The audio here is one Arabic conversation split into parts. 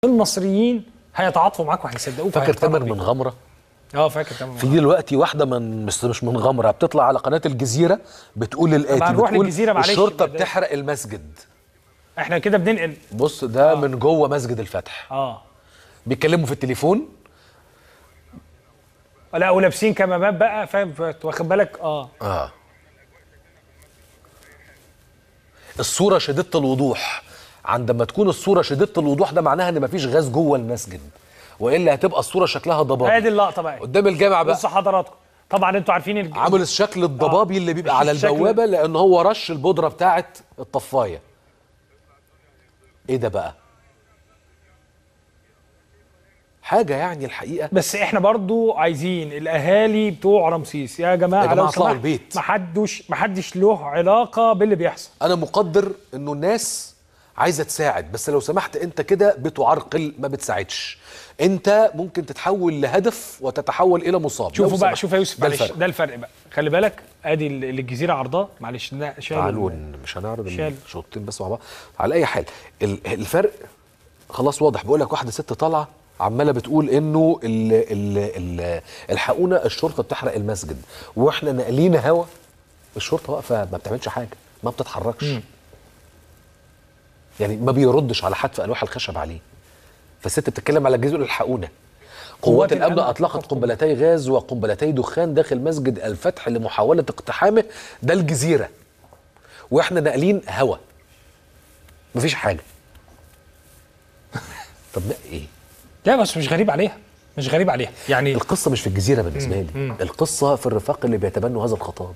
المصريين هيتعاطفوا معاك وهيصدقوك. فاكر تامر من غمره؟ فاكر تامر. في دلوقتي واحده من مش من غمره بتطلع على قناه الجزيره بتقول الاتي، هنروح للجزيره معلش. الشرطه بتحرق المسجد. احنا كده بننقل. بص ده من جوه مسجد الفتح. بيتكلموا في التليفون. لا ولابسين كمامات بقى، فاهم؟ واخد بالك؟ الصوره شديده الوضوح. عندما تكون الصوره شديده الوضوح ده معناها ان مفيش غاز جوه المسجد، والا هتبقى الصوره شكلها ضبابي. ادي اللقطه بقى قدام الجامع بقى. بصوا حضراتكم، طبعا انتوا عارفين عامل الشكل الضبابي اللي بيبقى على البوابه، لان هو رش البودره بتاعه الطفايه. ايه ده بقى؟ حاجه يعني الحقيقه. بس احنا برضو عايزين الاهالي بتوع رمسيس يا جماعه لو اطلعوا البيت. محدش له علاقه باللي بيحصل. انا مقدر انه الناس عايزه تساعد، بس لو سمحت انت كده بتعرقل، ما بتساعدش. انت ممكن تتحول لهدف وتتحول الى مصاب. شوفوا بقى، شوف يا يوسف، معلش ده الفرق بقى. خلي بالك ادي اللي الجزيره عرضاه، معلش ده تعالوا مش هنعرض الشوطين بس مع بعض. على اي حال الفرق خلاص واضح. بقول لك واحده ست طالعه عماله بتقول انه الحقونا الشرطه بتحرق المسجد، واحنا ناقلين هوا. الشرطه واقفه ما بتعملش حاجه، ما بتتحركش. يعني ما بيردش على حد في الواح الخشب عليه. فالست بتتكلم على الجزء الحقونا. قوات الامن اطلقت قنبلتي غاز وقنبلتي دخان داخل مسجد الفتح لمحاوله اقتحامه. ده الجزيره واحنا ناقلين هوا، مفيش حاجه. طب ده ايه؟ لا بس مش غريب عليها، مش غريب عليها يعني. القصه مش في الجزيره بالنسبه لي، القصه في الرفاق اللي بيتبنوا هذا الخطاب،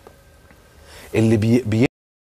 اللي